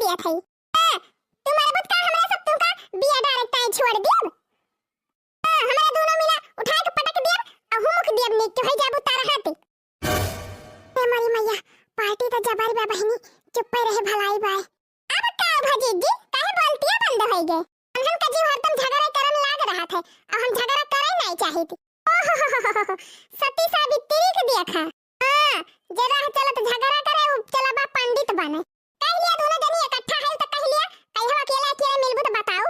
पिया थई। तुम्हारे बुत का हमरा सब तुमका बिया डायरेक्ट आई छोड़ दियब। हमरा दोनों मिला उठा के पटक दियब आ हुमुक दियब नीक के होई जाबू तारा हाथे। ए मरी मैया पार्टी त जबर बा बहिनी चुप रहे भलाई बाय। अब का भजी जी काहे बोलतिया बंद होई गए। हम का जीव हरदम झगड़ा करन लाग रहा था और हम झगड़ा करे नहीं चाही थी। ओहो सती सावित्री के दिया खा। हां जरा चलत झगड़ा करे चला बा पंडित बने। कह लिया दोनों जनी इकट्ठा है त कह लिया कहीं हम अकेला अकेला मिलबू त बताओ।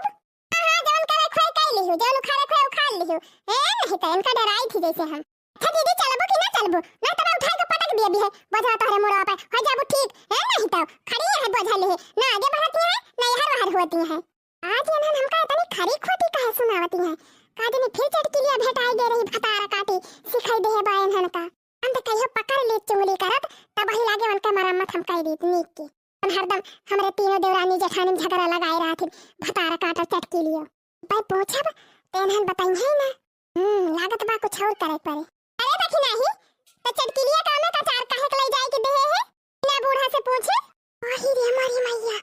हां जवन करे खोई कह लिहु जवन उखाड़े खोई उखाड़ लिहु। ए नहीं त इनका डराई थी जैसे हम। अच्छा दीदी चलबो कि ना चलबो ना त मैं उठा के पटक दिया भी है बोझा तोहरे मुड़ा पे हो जाबू ठीक है नहीं त खड़ी है बोझा ले ना आगे बढ़ती है ना हर बाहर होती है। आज इन्हन हमका इतनी खरी खोटी कहे सुनावती है। काजनी फिर चटकी लिया भेटाई दे रही भतारा काटी सिखाई दे है बा इन्हन का। हम त कहियो पकड़ ले चुंगली करत तब ही लागे उनका मरम्मत हम कर दी नीक की। हरदम हमरे तीनों देवरानी जेठानी झगड़ा लगाए रहा थे भतारा काटा चटकी लियो। भाई पूछब त इन्हन बताई है ना। लागत बा कुछ और करे पड़े। अरे देखी नहीं त चटकी लिया कामे का चार काहे के ले जाए के दे है ना बूढ़ा से पूछे। ओही रे मारी मैया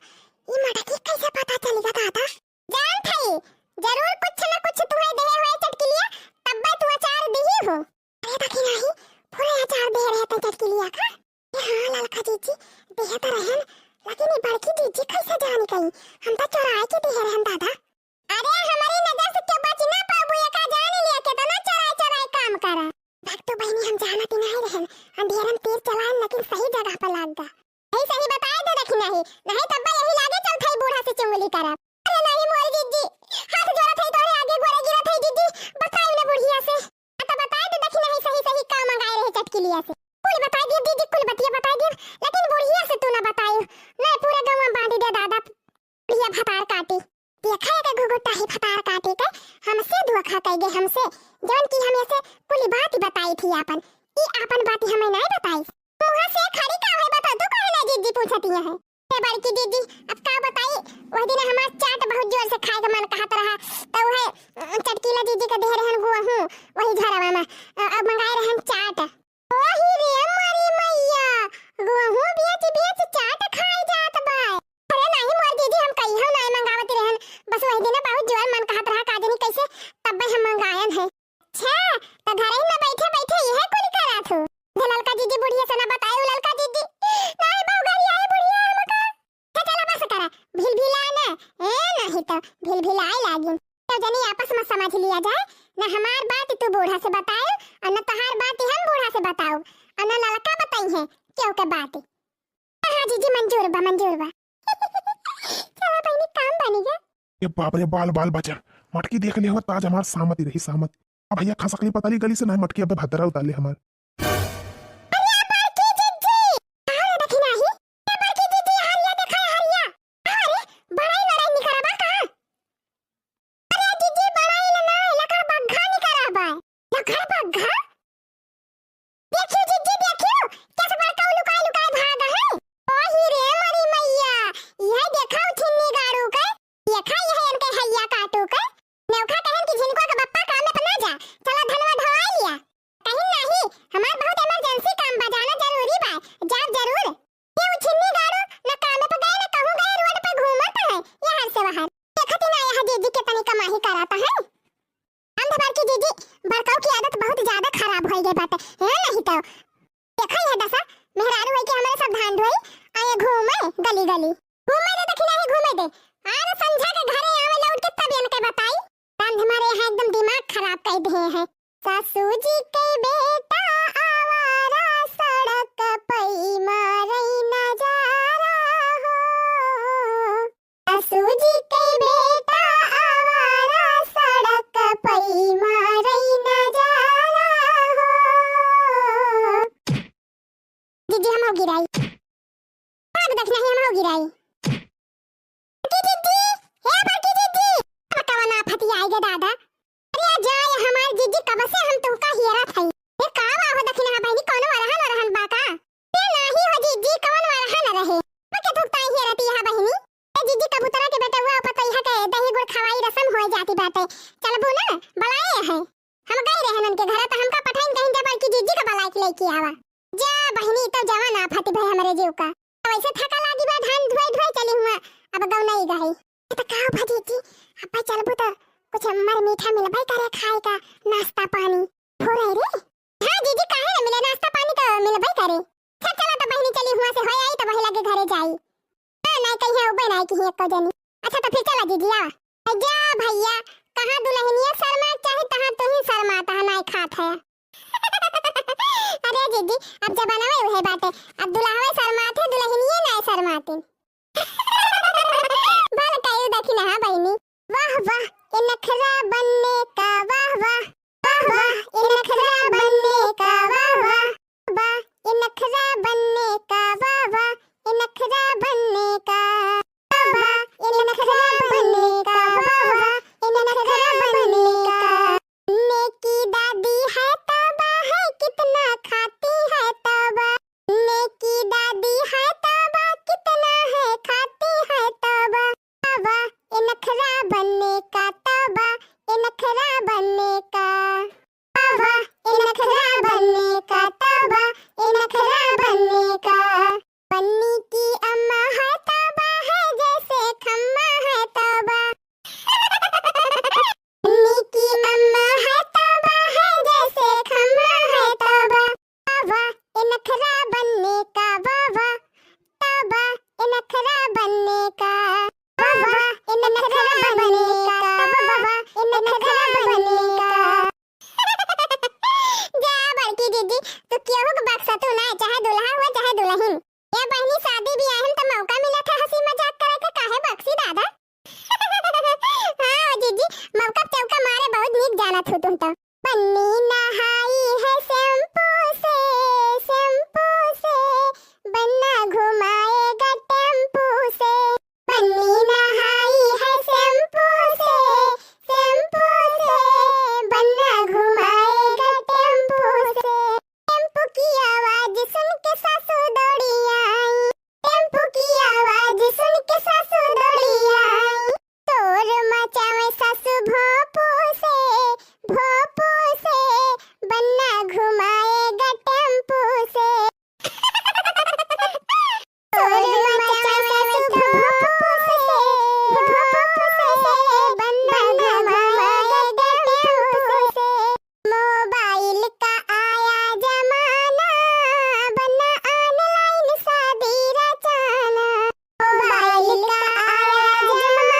ई मटकी कैसे पता चलेगा दादा। जान थई जरूर कुछ ना कुछ तुम्हें दे हुए चटकी लिया तब तू अचार दी हो। अरे देखी नहीं पूरे अचार दे रहे थे चटकी लिया का। हां ललका जीजी दे तो रहन लेकिन ये बड़की जीजी कैसे जानी कहीं हम तो चुराए के दे रहन दादा। अरे हमारी नजर से क्यों बच ना पाबू ये का जान लिया के तो ना चुराए चुराए काम करा। देख तो बहनी हम जाना भी नहीं रहन अंधेरन तीर चलान लेकिन सही जगह पर लाग गा। सही बताए दे देखी नहीं तब यही लागे चल थई बूढ़ा से चुंगली करा। अरे नहीं मोर जीजी हाथ जोड़ा थई तोरे आगे गोरे गिरा थई जीजी बताई ना बुढ़िया से तो बताए दे देखी नहीं सही का मंगाए रहे चटकी लिया से कुल बता दिए दीदी कुल बतिया बता दिए लेकिन बुढ़िया से तू ना बताई नहीं पूरे गांव में बांध दे दादा बुढ़िया भतार काटी देखा है के घुघुटा ही भतार काटी के हमसे धोखा कह गए हमसे जौन की हम ऐसे कुल बात बताई थी अपन ई अपन बात हमें नहीं बताई। मुंह से खड़ी का है बता तू काहे ना जीजी पूछती है। ए बड़की दीदी अब का बताई वह दिन हमार चाट बहुत जोर से खाए का मन कहत रहा तो है चटकीला दीदी का दे रहन गो हूं वही झरवा में अब मंगाए रहन चाट। ओही रे मारी मैया गो हूं बेच चाट खाए जात बा। अरे नहीं मोर दीदी हम कहियो नहीं मंगावत रहन बस वही दिन बहुत जोर मन कहत रहा काजनी कैसे तब हम मंगायन है। अच्छा तो घर ही में बैठे बैठे यह कुल करा थू ललका जीजी बुढ़िया से ना बतायो ललका जीजी नहीं बहुगरी आए बुढ़िया हमका चला बस करा भिलभिला ना ए नहीं तो भिलभिलाए लागिन तो जनी आपस में समझ लिया जाए ना हमार बात तू बूढ़ा से बतायो और ना तहार बात हम बूढ़ा से बताओ और ना ललका बताई है क्यों के बात। हां जीजी मंजूर बा चला बहनी काम बनी गया। ये बाप रे बाल बाल बचा मटकी देख ले हो ताज हमार सामत रही सामत। अब भैया खसकली पतली गली से ना मटकी अब भद्रा उतार ले हमार। गली गली घूमे दे देखी नहीं घूमे दे अरे संझा के घरे आवे लौट के तब इनके बताई तंद हमारे यहाँ एकदम दिमाग खराब कर दिए हैं। सासू जी के बेटा आवारा सड़क पई मारई नजारा हो। सासू जी के बेटा आवारा सड़क पई मारई नजारा हो। दीदी हम हो गिराई देखना है हम हो गिराई दीदी हे बड़की दीदी बतावा ना फटी आएगा दादा। अरे जाए हमार दीदी कब से हम तुमका हियरा थई ये का हो देखना है बहनी कोनो रहन बाका ते नाही हो दीदी कौन रहन रहे बके थुकता हियरती है बहनी ए दीदी कबूतरा के बेटा हुआ पता है के दही गुड़ खवाई रसम हो जाती बातें चलबो ना बुलाए है हम गए रहन के घर त हमका पठाइन कहीं दे बड़की दीदी का बुला के लेके आवा जा बहनी तो जवान आ फटी भाई हमारे जीव का वैसे थका लागी बा धान धोई धोई चली चली हुआ अब गाँव नहीं गई तो का भाजी जी अब चलबो तो कुछ मर मीठा मिलबे करे खाए का नाश्ता पानी हो रही रे। हां जीजी काहे ना मिले नाश्ता पानी तो मिलबे करे। अच्छा चला तो बहनी चली हुआ से होय आई तो महिला के घरे जाई। हां नहीं कहीं उबे नहीं कहीं एक जनी। अच्छा तो फिर चला जीजी आ जा भैया कहां दुल्हनिया शर्मा चाहे तहां तू ही शर्माता है नहीं खात है। अरे जीजी अब जमाना में वही बात है अब दुल्हावे शर्माते दुल्हनिया नहीं शर्माती। भल कायू देखी ना बहनी वाह वाह ये नखरा बनने का वाह वाह वाह वाह ये नखरा बनने का वाह वाह वाह ये नखरा बनने का वाह वाह ये नखरा बनने का वाह वाह ये नखरा बनने का वाह वाह ये नखरा बनने का। नेकी दादी है तौबा है कितना खाती है तौबा नेकी दादी है तौबा कितना है खाती है तौबा तौबा ये नखरा बनने का तौबा ये नखरा बनने का तौबा ये नखरा बनने का तौबा ये नखरा बनने का। बन्नी की अम्मा है तौबा है जैसे खम्मा है तौबा बन्नी की अम्मा है तौबा है जैसे खम्मा है तौबा तौबा ये नखरा बनने का वाह वाह तौबा ये नखरा बनने का वाह वाह ये नखरा बनने का वाह वाह ये नखरा बनने का। जा बड़की दीदी तू क्यों हो बक्सा तू ना चाहे दुल्हा हुआ चाहे दुल्हन ये बहनी शादी भी आए हम तो मौका मिला था हंसी मजाक करे के काहे बक्सी दादा। हां जीजी मौका चौका मारे बहुत नीक जाना थू तुम तो। बन्नी नहाई है शैम्पू से बन्ना घुमाएगा टेम्पू से बन्नी नहाई है शैम्पू से बन्ना घुमाएगा टेम्पू से। टेम्पू की आवाज सुन के सासू दौड़ी आई टेम्पू की आवाज सुन के सासू दौड़ी आई तोर मचावे सासू भोंपू से बन्ना घुमाएगा टेम्पू से। तोर मचावे सासू भोंपू से बन्ना घुमाएगा टेम्पू से। मोबाइल का आया जमाना बन्ना ऑनलाइन शादी रचाना मोबाइल का आया जमाना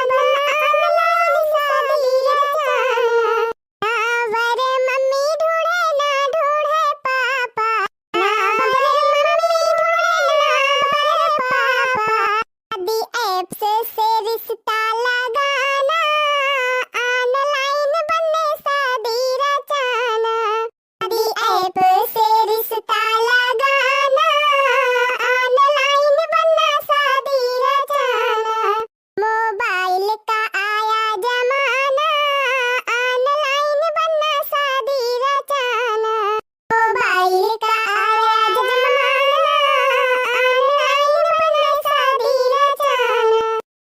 बन्ना ऑनलाइन शादी रचाना। नावर मम्मी ढूंढे ना ढूंढे पापा नावर मम्मी ढूंढे ना ढूंढे पापा शादी ऐप से रिश्ता लगाना ऑनलाइन बनने शादी रचाना शादी ऐप से रिश्ता लगाना ऑनलाइन बनना शादी रचाना। मोबाइल का आया जमाना ऑनलाइन बनना शादी रचाना मोबाइल